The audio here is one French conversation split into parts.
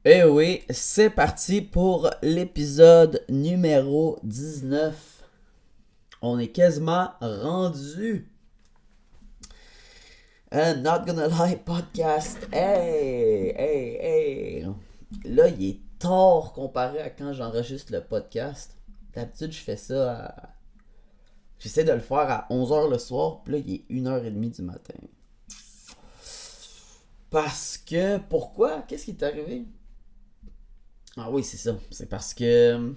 Eh oui, c'est parti pour l'épisode numéro 19. On est quasiment rendu. Not Gonna Lie podcast. Hey, hey, hey. Là, il est tard comparé à quand j'enregistre le podcast. D'habitude, je fais ça J'essaie de le faire à 11h le soir, puis là, il est 1h30 du matin. Parce que... Pourquoi? Qu'est-ce qui est arrivé? Ah oui, c'est ça. C'est parce que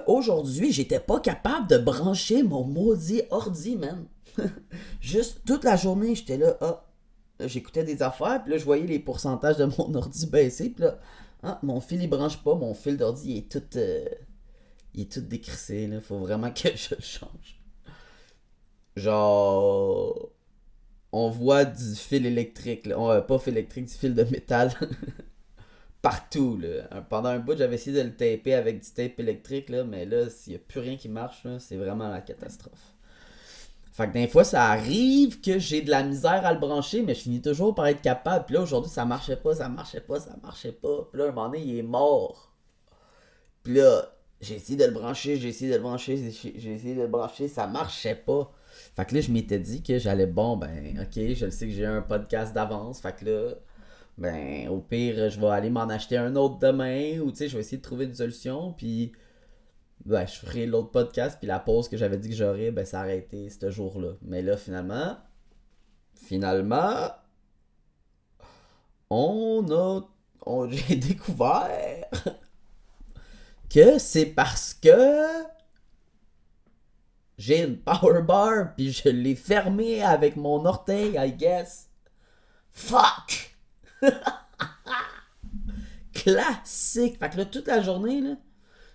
aujourd'hui, j'étais pas capable de brancher mon maudit ordi, man. Juste toute la journée, j'étais là, j'écoutais des affaires, puis là, je voyais les pourcentages de mon ordi baisser, puis là, mon fil il branche pas, mon fil d'ordi il est tout décrissé, là. Faut vraiment que je le change. Genre, on voit du fil électrique, là. Pas fil électrique, du fil de métal partout, là. Pendant un bout, j'avais essayé de le taper avec du tape électrique, là, mais là, s'il n'y a plus rien qui marche, là, c'est vraiment la catastrophe. Fait que des fois, ça arrive que j'ai de la misère à le brancher, mais je finis toujours par être capable. Puis là, aujourd'hui, ça marchait pas, ça marchait pas, ça marchait pas. Puis là, un moment donné, il est mort. Puis là, j'ai essayé de le brancher, j'ai essayé de le brancher, ça marchait pas. Fait que là, je m'étais dit que j'allais, bon, ben, ok, je le sais que j'ai un podcast d'avance. Fait que là, ben, au pire, je vais aller m'en acheter un autre demain, ou tu sais, je vais essayer de trouver une solution. Puis ben, je ferai l'autre podcast, puis la pause que j'avais dit que j'aurais, ben, ça a arrêté ce jour-là. Mais là, finalement, on a, j'ai découvert que c'est parce que j'ai une power bar, puis je l'ai fermée avec mon orteil, I guess. Fuck! Classique! Fait que là, toute la journée, là,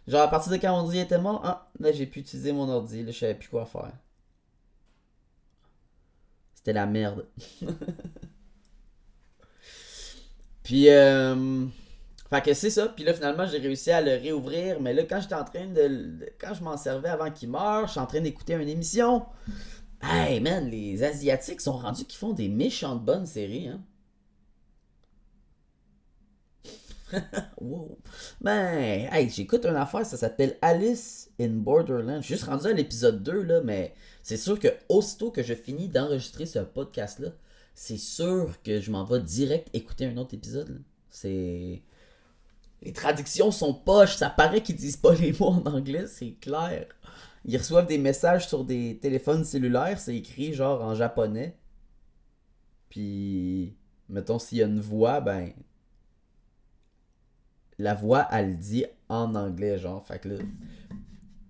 genre à partir de quand mon ordi était mort, là, j'ai pu utiliser mon ordi, là, je savais plus quoi faire. C'était la merde. Puis, fait que c'est ça. Puis là, finalement, j'ai réussi à le réouvrir. Mais là, quand j'étais en train quand je m'en servais avant qu'il meure, je suis en train d'écouter une émission. Hey, man, les Asiatiques sont rendus qu'ils font des méchantes bonnes séries, hein. Wow. Ben, hey, j'écoute une affaire, ça s'appelle Alice in Borderland. Je suis juste rendu à l'épisode 2 là, mais c'est sûr que aussitôt que je finis d'enregistrer ce podcast-là, c'est sûr que je m'en vais direct écouter un autre épisode, là. C'est. Les traductions sont poches, ça paraît qu'ils disent pas les mots en anglais, c'est clair. Ils reçoivent des messages sur des téléphones cellulaires, c'est écrit genre en japonais. Puis, mettons, s'il y a une voix, ben, la voix, elle dit en anglais, genre. Fait que là,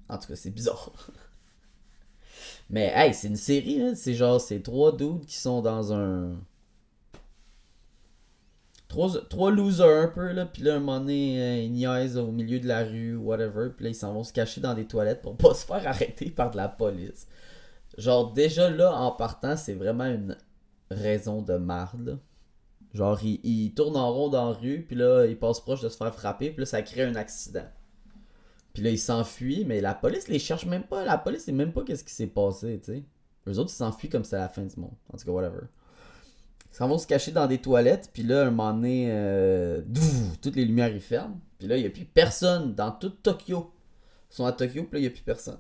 en tout cas, c'est bizarre. Mais, hey, c'est une série, là. C'est genre, c'est trois dudes qui sont dans un. Trois losers un peu, là. Puis là, un moment donné, ils niaisent au milieu de la rue, whatever. Puis là, ils s'en vont se cacher dans des toilettes pour pas se faire arrêter par de la police. Genre, déjà là, en partant, c'est vraiment une raison de marde, là. Genre, ils tournent en rond dans la rue, puis là, ils passent proche de se faire frapper, puis là, ça crée un accident. Puis là, ils s'enfuient, mais la police les cherche même pas. La police sait même pas qu'est-ce qui s'est passé, tu sais. Eux autres, ils s'enfuient comme si c'était la fin du monde. En tout cas, whatever. Ils s'en vont se cacher dans des toilettes, puis là, un moment donné, toutes les lumières ils ferment. Puis là, il n'y a plus personne dans tout Tokyo. Ils sont à Tokyo, puis là, il n'y a plus personne.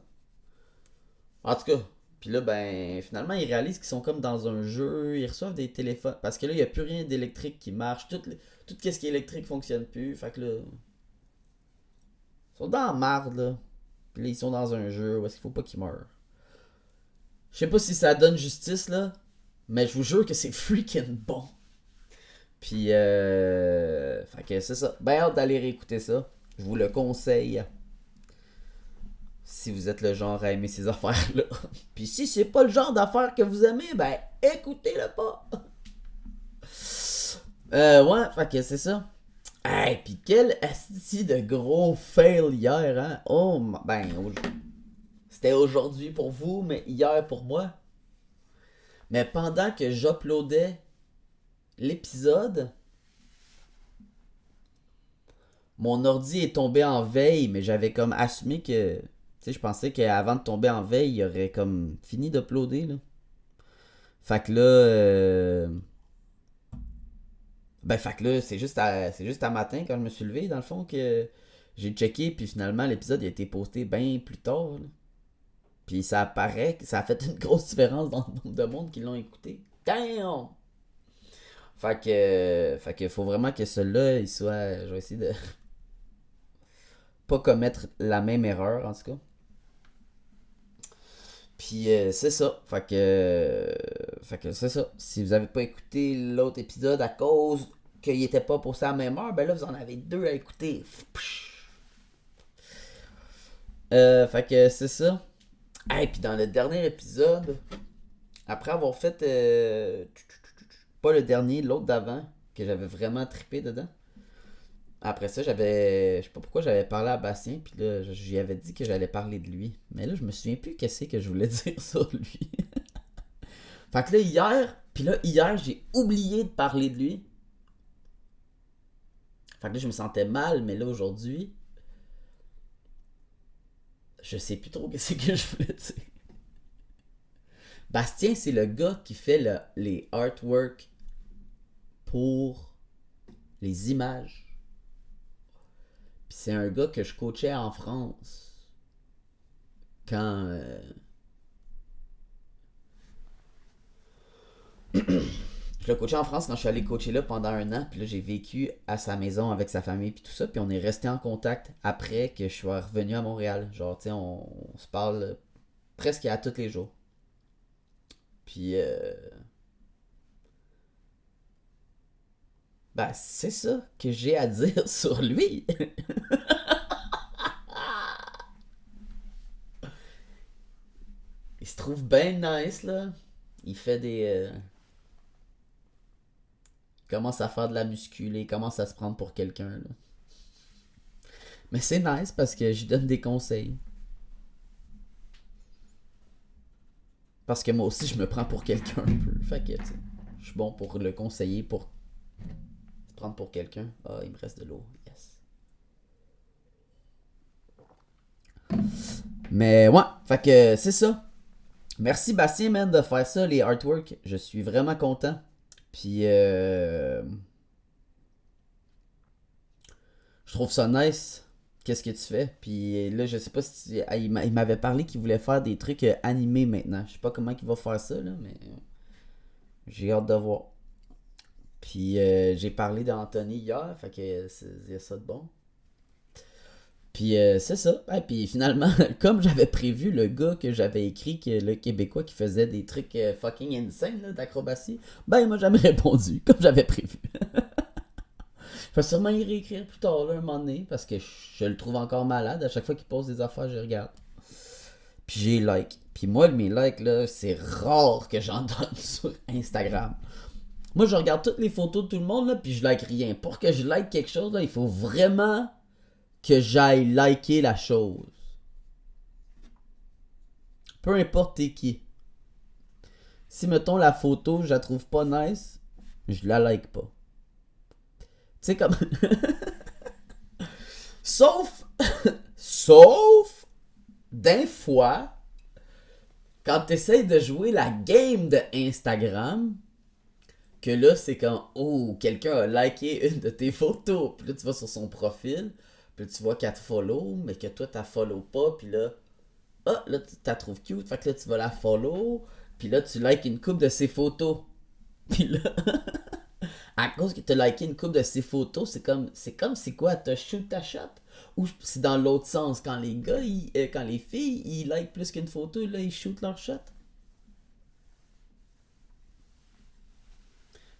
En tout cas, puis là, ben, finalement, ils réalisent qu'ils sont comme dans un jeu, ils reçoivent des téléphones. Parce que là, il n'y a plus rien d'électrique qui marche. Tout ce qui est électrique fonctionne plus. Fait que là, ils sont dans la marde, là. Puis là, ils sont dans un jeu où est-ce qu'il faut pas qu'ils meurent. Je sais pas si ça donne justice, là. Mais je vous jure que c'est freaking bon. Puis, fait que c'est ça. Ben hâte d'aller réécouter ça. Je vous le conseille. Si vous êtes le genre à aimer ces affaires-là. Puis si c'est pas le genre d'affaires que vous aimez, ben écoutez-le pas. Ouais, fait que c'est ça. Hey, pis quel asti de gros fail hier, hein? Ben, c'était aujourd'hui pour vous, mais hier pour moi. Mais pendant que j'uploadais l'épisode, mon ordi est tombé en veille, mais j'avais comme assumé que. Tu sais, je pensais qu'avant de tomber en veille, il aurait comme fini d'uploader, là. Fait que là, Ben, fait que là, c'est juste à matin, quand je me suis levé, dans le fond, que j'ai checké, puis finalement, l'épisode a été posté bien plus tard. Là. Puis ça apparaît que ça a fait une grosse différence dans le nombre de monde qui l'ont écouté. Damn! Fait que faut vraiment que celui-là, il soit. Je vais essayer de pas commettre la même erreur, en tout cas. Puis c'est ça. Fait que c'est ça. Si vous avez pas écouté l'autre épisode à cause qu'il était pas posté à la même heure, ben là, vous en avez deux à écouter. Fait que c'est ça. Et puis dans le dernier épisode, après avoir fait. Pas le dernier, l'autre d'avant, que j'avais vraiment trippé dedans. Après ça, je sais pas pourquoi j'avais parlé à Bastien, puis là, j'y avais dit que j'allais parler de lui. Mais là, je me souviens plus qu'est-ce que je voulais dire sur lui. Fait que hier, j'ai oublié de parler de lui. Fait que là, je me sentais mal, mais là, aujourd'hui, je sais plus trop qu'est-ce que je voulais dire. Bastien, c'est le gars qui fait les artworks pour les images. Puis c'est un gars que je coachais en France quand je l'ai coaché en France quand je suis allé coacher là pendant un an. Puis là, j'ai vécu à sa maison avec sa famille puis tout ça. Puis on est resté en contact après que je suis revenu à Montréal. Genre, tu sais, on se parle presque à tous les jours. Puis ben, c'est ça que j'ai à dire sur lui. Il se trouve bien nice, là. Il fait il commence à faire de la muscu, il commence à se prendre pour quelqu'un, là. Mais c'est nice parce que je donne des conseils. Parce que moi aussi, je me prends pour quelqu'un un peu. Fait que, tu sais, je suis bon pour le conseiller, pour se prendre pour quelqu'un. Ah, il me reste de l'eau. Yes. Mais ouais, fait que c'est ça. Merci Bastien, man, de faire ça, les artworks. Je suis vraiment content. Puis, je trouve ça nice. Qu'est-ce que tu fais? Puis là, je sais pas si il m'avait parlé qu'il voulait faire des trucs animés maintenant. Je sais pas comment il va faire ça, là, mais j'ai hâte de voir. Puis j'ai parlé d'Anthony hier, fait que il y a ça de bon. Puis c'est ça. Et puis finalement, comme j'avais prévu, le gars que j'avais écrit, que le Québécois qui faisait des trucs fucking insane là, d'acrobatie, ben il m'a jamais répondu, comme j'avais prévu. Je vais sûrement y réécrire plus tard, là, un moment donné, parce que je le trouve encore malade. À chaque fois qu'il pose des affaires, je regarde. Puis j'ai like. Puis moi, mes likes, là, c'est rare que j'en donne sur Instagram. Moi, je regarde toutes les photos de tout le monde, là, puis je like rien. Pour que je like quelque chose, là, il faut vraiment que j'aille liker la chose. Peu importe t'es qui. Si, mettons, la photo, je la trouve pas nice, je la like pas. Tu sais, comme... Sauf... Sauf... D'un fois... Quand t'essayes de jouer la game de Instagram... Que là, c'est quand... Oh, quelqu'un a liké une de tes photos. Puis là, tu vas sur son profil... Puis là, tu vois qu'elle te follow... Mais que toi, t'as follow pas... Puis là... Ah, là, tu la trouves cute. Fait que là, tu vas la follow... Puis là, tu likes une coupe de ses photos. Puis là... À cause que tu as liké une couple de ses photos, c'est quoi, t'as shoot ta shot? Ou c'est dans l'autre sens, quand les gars, quand les filles, ils like plus qu'une photo, là, ils shoot leur shot?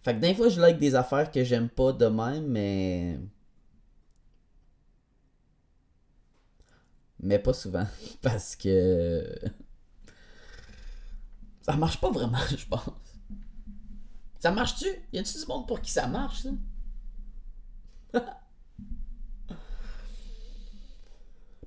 Fait que des fois, je like des affaires que j'aime pas de même, mais pas souvent. Parce que ça marche pas vraiment, je pense. Ça marche-tu? Y a-tu du monde pour qui ça marche, ça?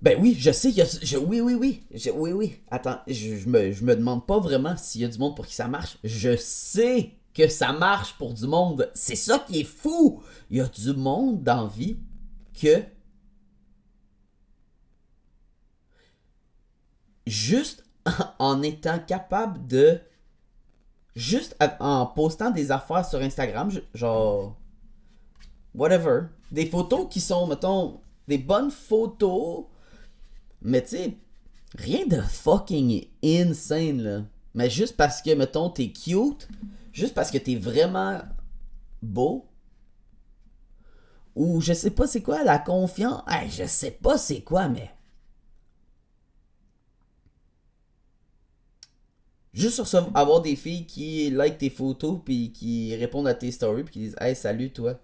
Ben oui, je sais, oui, oui, oui, oui, oui. Attends, je me demande pas vraiment s'il y a du monde pour qui ça marche. Je sais que ça marche pour du monde. C'est ça qui est fou. Il y a du monde dans la vie que juste en étant capable juste en postant des affaires sur Instagram, genre whatever. Des photos qui sont, mettons, des bonnes photos, mais tu sais, rien de fucking insane, là. Mais juste parce que, mettons, t'es cute, juste parce que t'es vraiment beau, ou je sais pas c'est quoi, la confiance. Hey, je sais pas c'est quoi, mais. Juste sur ça, avoir des filles qui like tes photos, puis qui répondent à tes stories, puis qui disent hey, salut toi.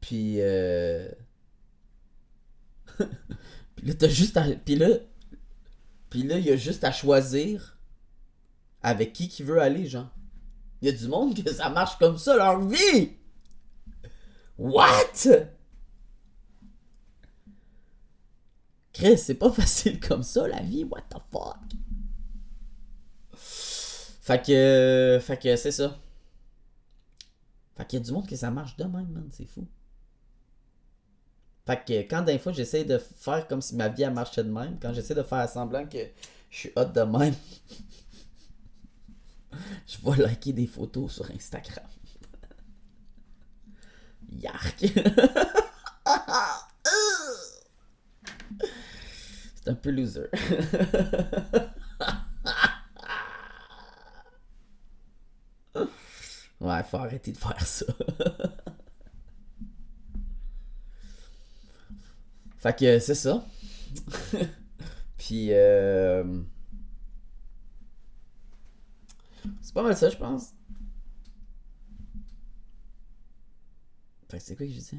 Puis, puis là, t'as juste à. Puis là, il y a juste à choisir avec qui veut aller, genre. Il y a du monde que ça marche comme ça, leur vie! What? Chris, c'est pas facile comme ça, la vie, what the fuck? Fait que c'est ça. Fait qu'il y a du monde que ça marche de même, man, c'est fou. Fait que quand d'un fois j'essaie de faire comme si ma vie elle marchait de même, quand j'essaie de faire semblant que je suis hot de même, je vais liker des photos sur Instagram. Yark! C'est un peu loser. Ouais, faut arrêter de faire ça. Fait que c'est ça. Puis c'est pas mal ça, je pense. Fait que c'est quoi que je disais?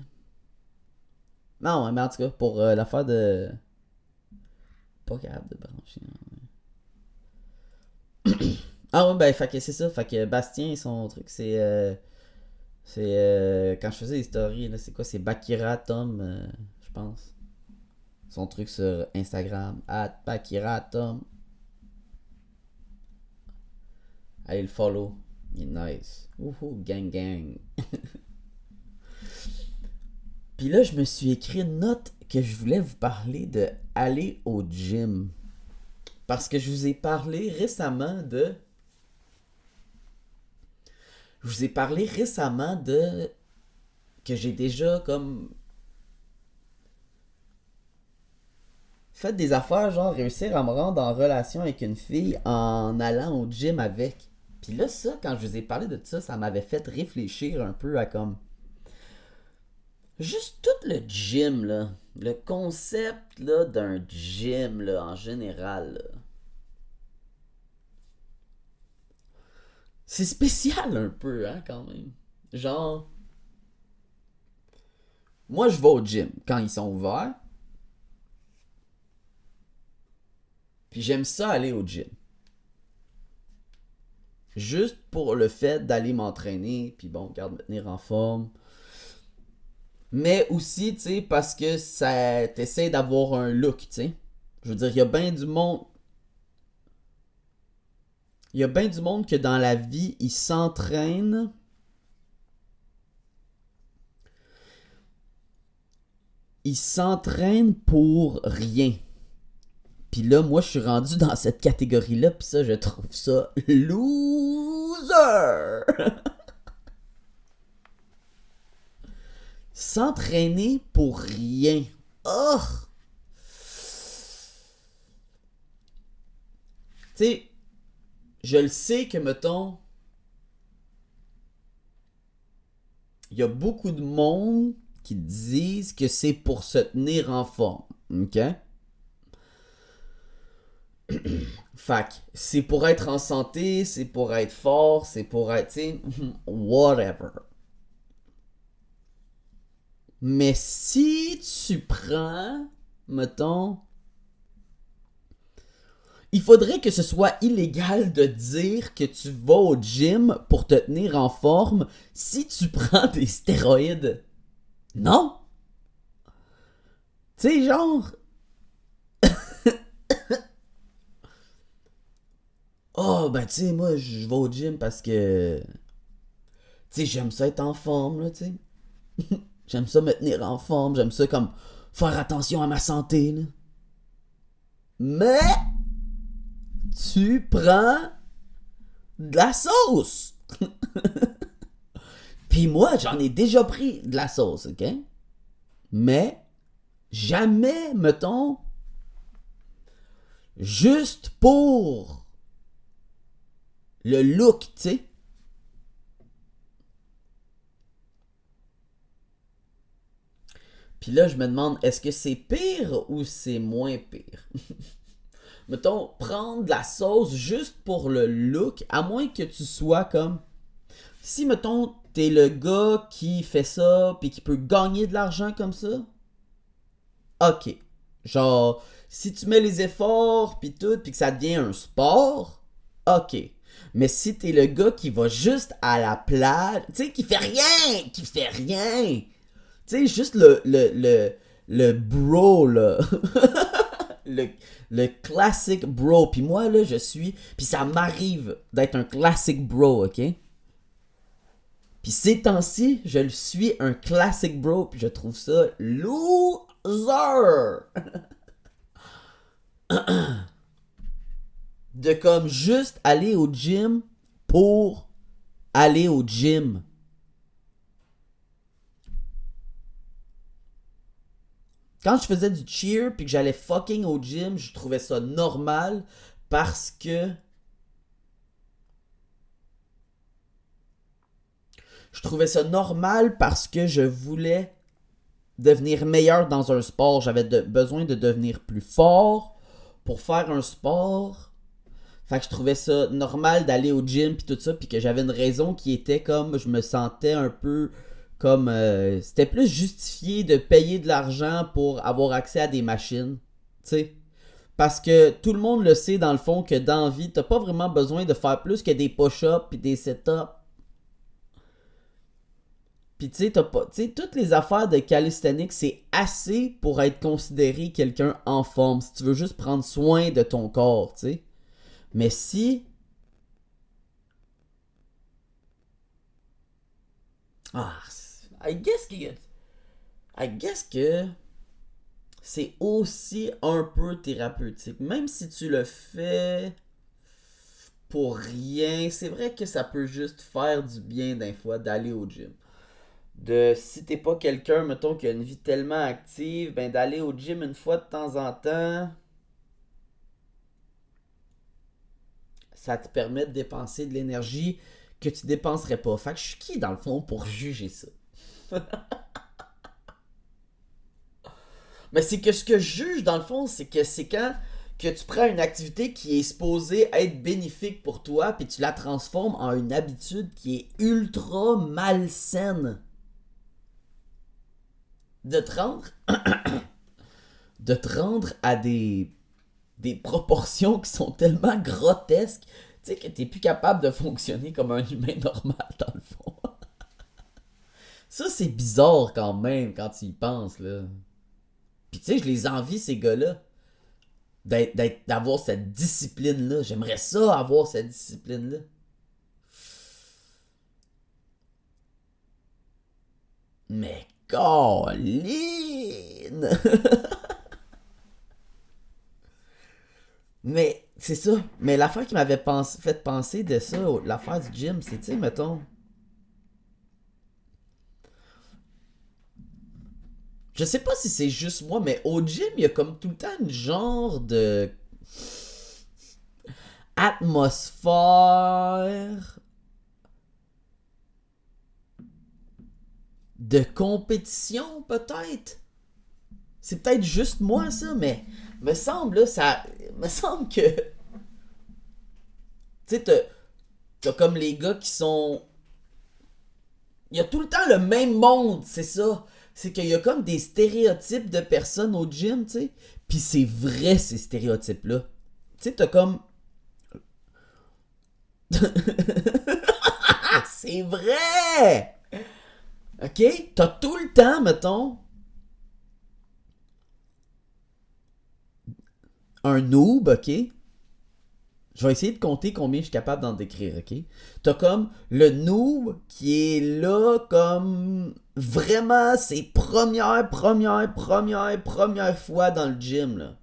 Non, mais en tout cas, pour l'affaire de. Pas capable de brancher. Ah ouais, ben, fait que c'est ça. Fait que Bastien, son truc, c'est. Quand je faisais des stories, là, c'est quoi? C'est Bakira Tom, je pense. Son truc sur Instagram. Bakira Tom. Allez le follow. Il est nice. Wouhou, gang gang. Puis là, je me suis écrit une note que je voulais vous parler de aller au gym. Parce que je vous ai parlé récemment de. Je vous ai parlé récemment de. Que j'ai déjà comme. Fait des affaires, genre réussir à me rendre en relation avec une fille en allant au gym avec. Puis là, ça, quand je vous ai parlé de ça, ça m'avait fait réfléchir un peu à comme. Juste tout le gym, là. Le concept, là, d'un gym, là, en général, là. C'est spécial un peu, hein, quand même. Genre, moi, je vais au gym quand ils sont ouverts. Puis j'aime ça aller au gym. Juste pour le fait d'aller m'entraîner, puis bon, garde, me tenir en forme. Mais aussi, tu sais, parce que ça t'essaie d'avoir un look, tu sais. Je veux dire, il y a bien du monde. Il y a bien du monde que dans la vie, ils s'entraînent. Ils s'entraînent pour rien. Puis là, moi, je suis rendu dans cette catégorie-là, puis ça, je trouve ça loser! S'entraîner pour rien. Oh! Tu sais, je le sais que, mettons, il y a beaucoup de monde qui disent que c'est pour se tenir en forme. OK? Fac, c'est pour être en santé, c'est pour être fort, c'est pour être, tu sais, whatever. Mais si tu prends, mettons, il faudrait que ce soit illégal de dire que tu vas au gym pour te tenir en forme si tu prends des stéroïdes. Non? Tu sais, genre. Oh, ben, tu sais, moi, je vais au gym parce que. Tu sais, j'aime ça être en forme, là, tu sais. J'aime ça me tenir en forme, j'aime ça comme faire attention à ma santé, là. Mais. Tu prends de la sauce. Puis moi, j'en ai déjà pris de la sauce, ok? Mais jamais, mettons, juste pour le look, tu sais. Puis là, je me demande, est-ce que c'est pire ou c'est moins pire? Mettons, prendre de la sauce juste pour le look, à moins que tu sois comme... Si, mettons, t'es le gars qui fait ça, puis qui peut gagner de l'argent comme ça, ok. Genre, si tu mets les efforts, puis tout, puis que ça devient un sport, ok. Mais si t'es le gars qui va juste à la plage, tu sais, qui fait rien, tu sais, juste le bro, là. le, le classic bro. Puis moi, là, je suis... Puis ça m'arrive d'être un classic bro, ok? Puis ces temps-ci, je le suis un classic bro. Puis je trouve ça loser. De comme juste aller au gym pour aller au gym. Quand je faisais du cheer puis que j'allais fucking au gym, je trouvais ça normal parce que je voulais devenir meilleur dans un sport. J'avais besoin de devenir plus fort pour faire un sport. Fait que je trouvais ça normal d'aller au gym puis tout ça, puis que j'avais une raison qui était comme je me sentais un peu comme c'était plus justifié de payer de l'argent pour avoir accès à des machines, tu sais. Parce que tout le monde le sait dans le fond que dans la vie, t'as pas vraiment besoin de faire plus que des push-ups puis des sit-ups. Puis tu sais, toutes les affaires de calisthenics, c'est assez pour être considéré quelqu'un en forme. Si tu veux juste prendre soin de ton corps, tu sais. Mais si... Ah, I guess que c'est aussi un peu thérapeutique. Même si tu le fais pour rien, c'est vrai que ça peut juste faire du bien d'un fois d'aller au gym. Si t'es pas quelqu'un, mettons, qui a une vie tellement active, ben d'aller au gym une fois de temps en temps, ça te permet de dépenser de l'énergie que tu dépenserais pas. Fait que je suis qui dans le fond pour juger ça? Mais c'est que ce que je juge dans le fond, c'est que c'est quand que tu prends une activité qui est supposée être bénéfique pour toi, puis tu la transformes en une habitude qui est ultra malsaine. De te rendre, de te rendre à des proportions qui sont tellement grotesques, tu sais, que t'es plus capable de fonctionner comme un humain normal dans le fond. Ça, c'est bizarre quand même, quand tu y penses, là. Puis tu sais, je les envie, ces gars-là, d'avoir cette discipline-là. J'aimerais ça, avoir cette discipline-là. Mais, Colline! Mais, c'est ça. Mais l'affaire qui m'avait fait penser de ça, l'affaire du gym, c'est, tu sais, mettons... Je sais pas si c'est juste moi, mais au gym, il y a comme tout le temps une genre de atmosphère de compétition, peut-être. C'est peut-être juste moi, ça, mais me semble, là, ça... Me semble que... Tu sais, t'as comme les gars qui sont... Il y a tout le temps le même monde, c'est ça. C'est qu'il y a comme des stéréotypes de personnes au gym, tu sais. Puis c'est vrai, ces stéréotypes-là. Tu sais, t'as comme... C'est vrai! OK? T'as tout le temps, mettons, un noob, OK? Je vais essayer de compter combien je suis capable d'en décrire, OK? T'as comme le noob qui est là comme vraiment ses premières fois dans le gym, là.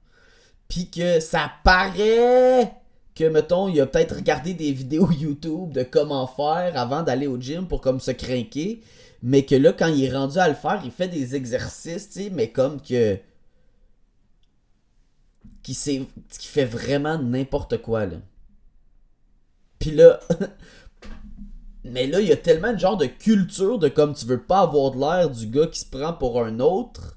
Puis que ça paraît que, mettons, il a peut-être regardé des vidéos YouTube de comment faire avant d'aller au gym pour comme se craquer, mais que là, quand il est rendu à le faire, il fait des exercices, tu sais, mais comme que... qui fait vraiment n'importe quoi, là. Puis là... mais là, il y a tellement de genre de culture de comme tu veux pas avoir de l'air du gars qui se prend pour un autre.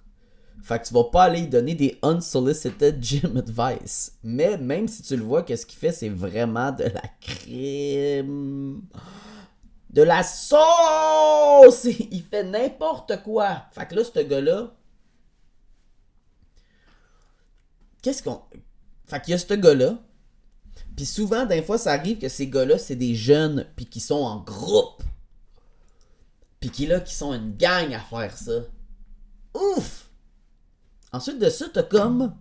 Fait que tu vas pas aller lui donner des unsolicited gym advice. Mais même si tu le vois, qu'est-ce qu'il fait, c'est vraiment de la crème. De la sauce! Il fait n'importe quoi. Fait que là, ce gars-là... Qu'est-ce qu'on... Fait qu'il y a ce gars-là. Puis souvent, des fois, ça arrive que ces gars-là, c'est des jeunes, puis qui sont en groupe. Puis qui sont une gang à faire ça. Ouf! Ensuite de ça, t'as comme...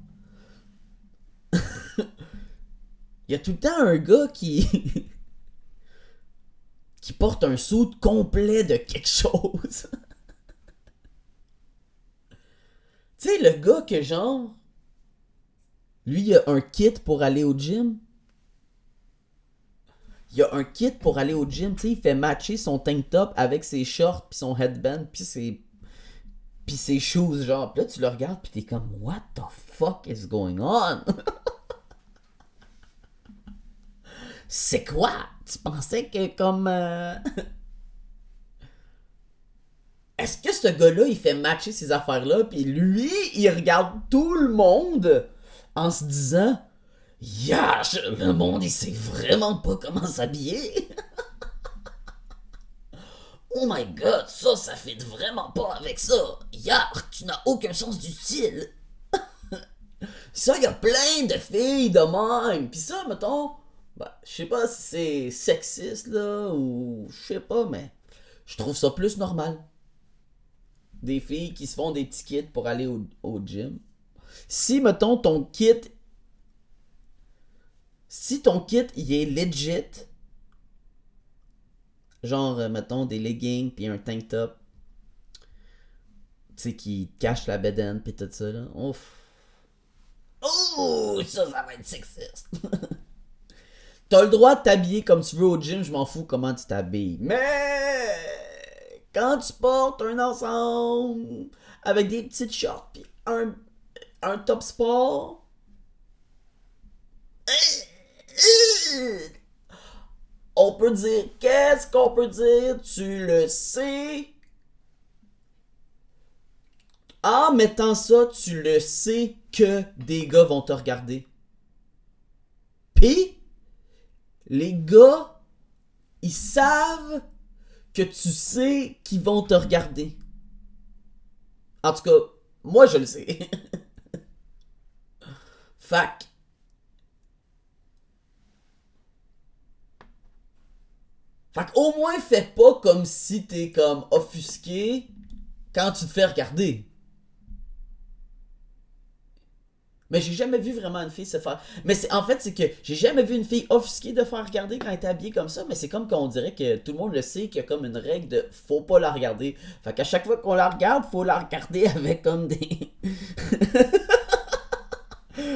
Il y a tout le temps un gars qui... qui porte un suit complet de quelque chose. Tu sais, le gars que genre... Lui, il a un kit pour aller au gym. Il a un kit pour aller au gym. Tu sais, il fait matcher son tank top avec ses shorts, puis son headband, puis ses shoes, genre. Puis là, tu le regardes, puis t'es comme, what the fuck is going on? C'est quoi? Tu pensais que comme... Est-ce que ce gars-là, il fait matcher ces affaires-là, puis lui, il regarde tout le monde en se disant... Yash, le monde, il sait vraiment pas comment s'habiller. Oh my god, ça fit vraiment pas avec ça. Yark, tu n'as aucun sens du style. Ça, y a plein de filles de même. Pis ça, mettons, je sais pas si c'est sexiste, là, ou je sais pas, mais je trouve ça plus normal. Des filles qui se font des petits kits pour aller au gym. Si, mettons, ton kit, il est legit, genre, mettons, des leggings puis un tank top, tu sais, qui cache la bedaine pis tout ça, là. Ouf. Oh, ça va être sexiste. T'as le droit de t'habiller comme tu veux au gym, je m'en fous comment tu t'habilles. Mais quand tu portes un ensemble avec des petites shorts pis un top sport, on peut dire, qu'est-ce qu'on peut dire? Tu le sais. En mettant ça, tu le sais que des gars vont te regarder. Pis, les gars, ils savent que tu sais qu'ils vont te regarder. En tout cas, moi je le sais. Fac. Fait qu'au moins fais pas comme si t'es comme offusqué quand tu te fais regarder. Mais j'ai jamais vu vraiment une fille se faire... Mais en fait, c'est que j'ai jamais vu une fille offusquée de faire regarder quand elle est habillée comme ça, mais c'est comme qu'on dirait que tout le monde le sait, qu'il y a comme une règle de faut pas la regarder. Fait qu'à chaque fois qu'on la regarde, faut la regarder avec comme des...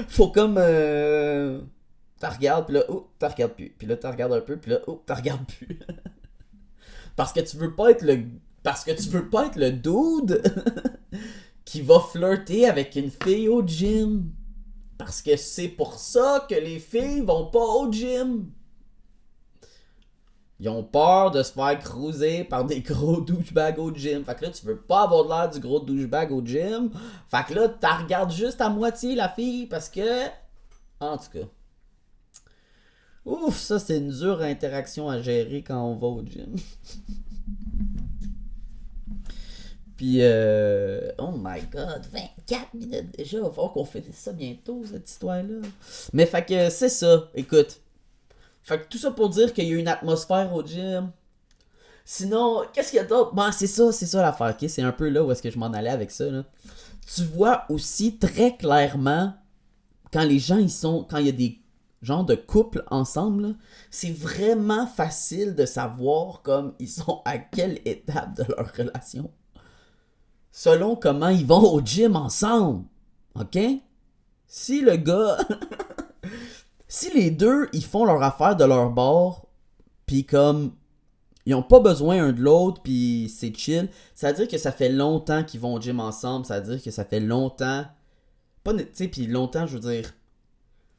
faut comme... T'as regardes, puis là, oh, t'as regardes plus. Puis là, t'as regardes un peu, puis là, oh, t'as regardes plus. Parce que tu veux pas être le... Parce que tu veux pas être le dude qui va flirter avec une fille au gym. Parce que c'est pour ça que les filles vont pas au gym. Ils ont peur de se faire cruiser par des gros douchebags au gym. Fait que là, tu veux pas avoir l'air du gros douchebag au gym. Fait que là, t'as regardes juste à moitié la fille parce que... En tout cas. Ouf, ça c'est une dure interaction à gérer quand on va au gym. Puis, oh my god, 24 minutes déjà, il va falloir qu'on finisse ça bientôt, cette histoire-là. Mais fait que c'est ça, écoute. Fait que tout ça pour dire qu'il y a une atmosphère au gym. Sinon, qu'est-ce qu'il y a d'autre? Bon, c'est ça l'affaire, ok? C'est un peu là où est-ce que je m'en allais avec ça, là. Tu vois aussi très clairement, quand les gens, quand il y a des genres de couples ensemble, là, c'est vraiment facile de savoir comme ils sont à quelle étape de leur relation. Selon comment ils vont au gym ensemble. OK? Si le gars... Si les deux, ils font leur affaire de leur bord, puis comme ils ont pas besoin un de l'autre, puis c'est chill, ça veut dire que ça fait longtemps qu'ils vont au gym ensemble, ça veut dire que ça fait longtemps, pas, tu sais, puis longtemps, je veux dire,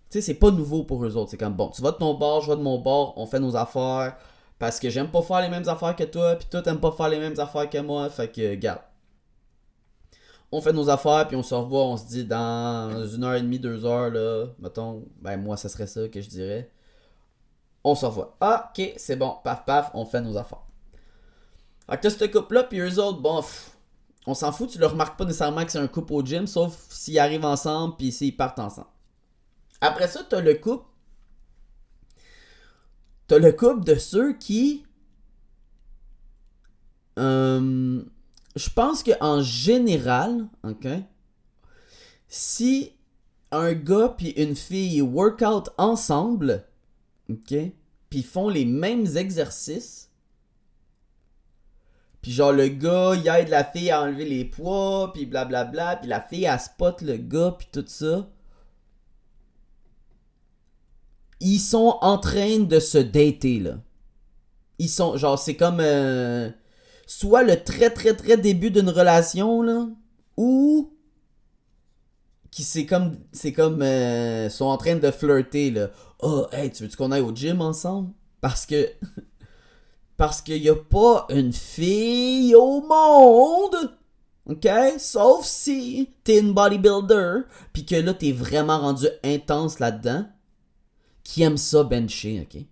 tu sais, c'est pas nouveau pour eux autres, c'est comme, bon, tu vas de ton bord, je vais de mon bord, on fait nos affaires, parce que j'aime pas faire les mêmes affaires que toi, puis toi t'aimes pas faire les mêmes affaires que moi, fait que, regarde, on fait nos affaires, puis on se revoit, on se dit dans 1 heure et demie, 2 heures, là, mettons, ben moi, ça serait ça que je dirais. On se revoit. Ah, ok, c'est bon, paf, paf, on fait nos affaires. Fait que t'as ce couple-là, puis eux autres, bon, on s'en fout, tu le remarques pas nécessairement que c'est un couple au gym, sauf s'ils arrivent ensemble, puis s'ils partent ensemble. Après ça, t'as le couple de ceux qui, je pense qu'en général, ok, si un gars puis une fille workout ensemble, ok, puis font les mêmes exercices, puis genre le gars il aide la fille à enlever les poids, puis blablabla, puis la fille elle spot le gars, puis tout ça, ils sont en train de se dater là. Ils sont genre c'est comme soit le très très très début d'une relation là, ou qui c'est comme sont en train de flirter là. Oh hey, tu veux qu'on aille au gym ensemble? Parce qu'il y a pas une fille au monde, ok? Sauf si t'es une bodybuilder, puis que là t'es vraiment rendu intense là-dedans, qui aime ça bencher, ok?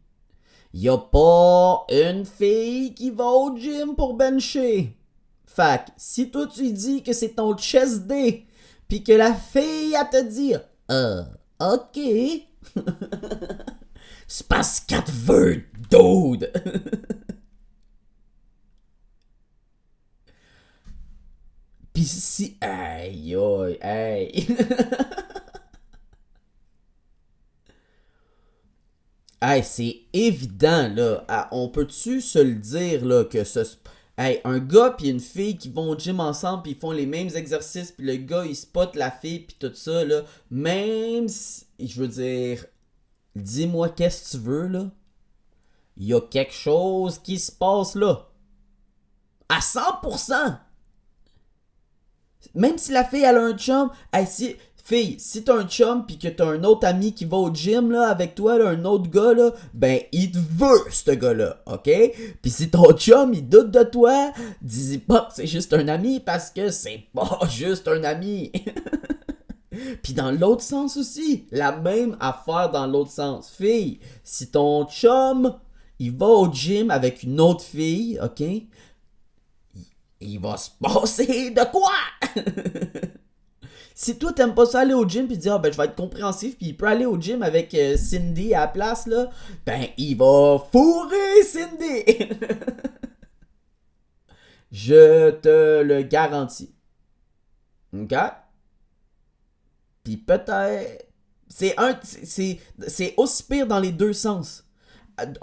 Y a pas une fille qui va au gym pour bencher. Fait que, si toi tu dis que c'est ton chest day, pis que la fille a te dire, ok, c'est parce qu'elle te veut, dude. Pis si, aïe, aïe, aïe. Hey, c'est évident, là. Ah, on peut-tu se le dire, là, que ce. Hey, un gars pis une fille qui vont au gym ensemble pis ils font les mêmes exercices pis le gars il spot la fille pis tout ça, là. Même si. Je veux dire. Dis-moi qu'est-ce que tu veux, là. Il y a quelque chose qui se passe là. À 100%! Même si la fille elle a un chum, hey, si t'as un chum pis que t'as un autre ami qui va au gym là avec toi, là, un autre gars là, ben il te veut ce gars-là, ok? Pis si ton chum il doute de toi, dis pas que c'est juste un ami parce que c'est pas juste un ami. Pis dans l'autre sens aussi, la même affaire dans l'autre sens. Fille, si ton chum il va au gym avec une autre fille, ok? Il va se passer de quoi? Si toi t'aimes pas ça aller au gym puis dire ben je vais être compréhensif puis il peut aller au gym avec Cindy à la place là, ben il va fourrer Cindy. Je te le garantis. OK? Puis peut-être c'est aussi pire dans les deux sens.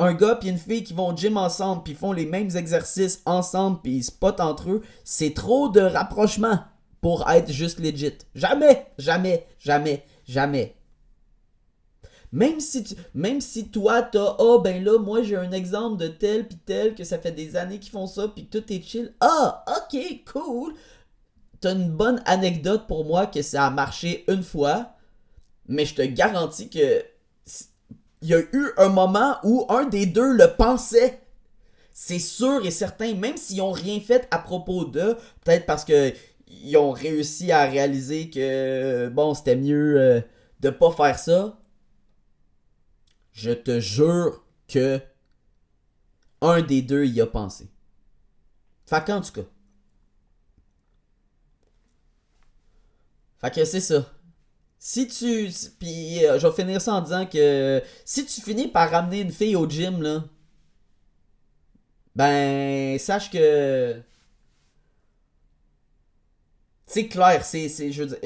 Un gars puis une fille qui vont au gym ensemble puis font les mêmes exercices ensemble puis ils spotent entre eux, c'est trop de rapprochement pour être juste legit. Jamais, jamais, jamais, jamais. Même si toi t'as ben là moi j'ai un exemple de tel pis tel que ça fait des années qu'ils font ça puis que tout est chill. Ah, ok, cool. T'as une bonne anecdote pour moi que ça a marché une fois, mais je te garantis que il y a eu un moment où un des deux le pensait. C'est sûr et certain, même s'ils ont rien fait à propos d'eux, peut-être parce que ils ont réussi à réaliser que bon, c'était mieux de pas faire ça. Je te jure que un des deux y a pensé. Fait qu'en tout cas. Fait que c'est ça. Si tu. Puis je vais finir ça en disant que si tu finis par ramener une fille au gym, là, ben, sache que. C'est clair, je veux dire,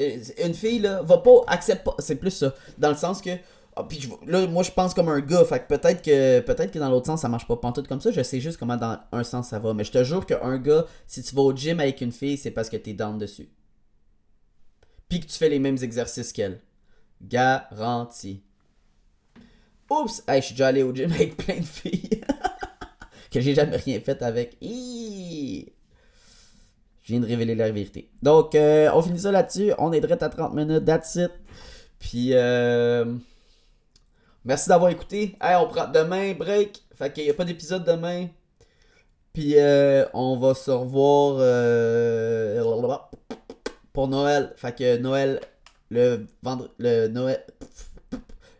une fille, là, va pas accepter. C'est plus ça. Dans le sens que. Ah, puis là, moi, je pense comme un gars. Fait que peut-être que dans l'autre sens, ça marche pas pantoute comme ça. Je sais juste comment dans un sens ça va. Mais je te jure qu'un gars, si tu vas au gym avec une fille, c'est parce que t'es down dessus. Puis que tu fais les mêmes exercices qu'elle. Garanti. oups, hey, je suis déjà allé au gym avec plein de filles. Que j'ai jamais rien fait avec. Je viens de révéler la vérité. Donc, on finit ça là-dessus. On est direct à 30 minutes, that's it. Puis, merci d'avoir écouté. Hey, on prend demain, break. Fait qu'il n'y a pas d'épisode demain. Puis, on va se revoir pour Noël. Fait que Noël, le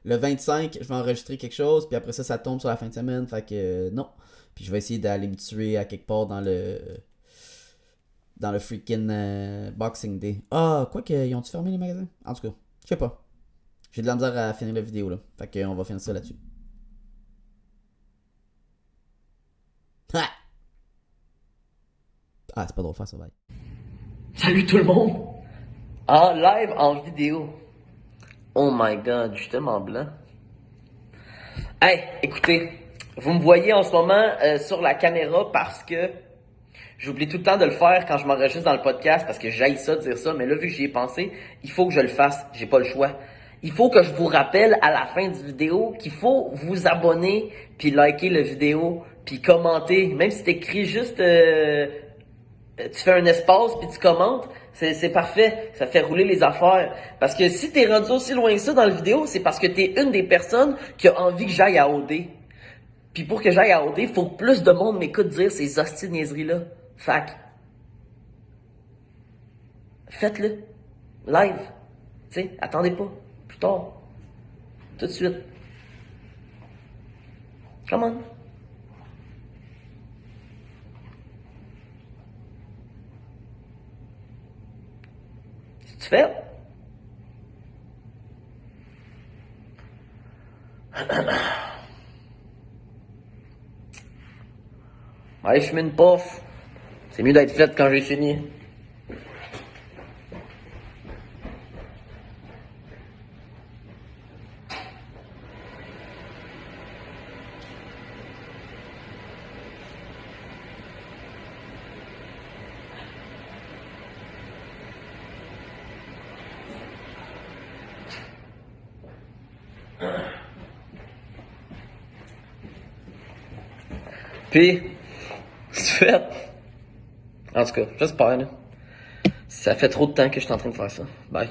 25, je vais enregistrer quelque chose. Puis après ça, ça tombe sur la fin de semaine. Fait que non. Puis je vais essayer d'aller me tuer à quelque part dans le freaking Boxing Day. Ah, quoi qu'ils ont-tu fermé les magasins? En tout cas, je sais pas. J'ai de la misère à finir la vidéo là. Fait qu'on va finir ça là-dessus. Ah, c'est pas drôle de faire ça, bye. Salut tout le monde! En live, en vidéo. Oh my god, je suis tellement blanc. Hey, écoutez, vous me voyez en ce moment sur la caméra parce que j'oublie tout le temps de le faire quand je m'enregistre dans le podcast parce que j'haïs ça de dire ça, mais là, vu que j'y ai pensé, il faut que je le fasse. J'ai pas le choix. Il faut que je vous rappelle à la fin du vidéo qu'il faut vous abonner, puis liker la vidéo, puis commenter. Même si t'écris juste... tu fais un espace puis tu commentes, c'est parfait. Ça fait rouler les affaires. Parce que si t'es rendu aussi loin que ça dans la vidéo, c'est parce que t'es une des personnes qui a envie que j'aille à OD. Puis pour que j'aille à OD, il faut que plus de monde m'écoute dire ces hosties de niaiseries-là. Fac. Faites-le. Live. Tu sais, attendez pas. Plus tard. Tout de suite. Come on. Tu fais? Allez, fumer une puff. C'est mieux d'être faite quand j'ai fini. Puis, c'est fait. En tout cas, j'espère, là. Ça fait trop de temps que je suis en train de faire ça. Bye.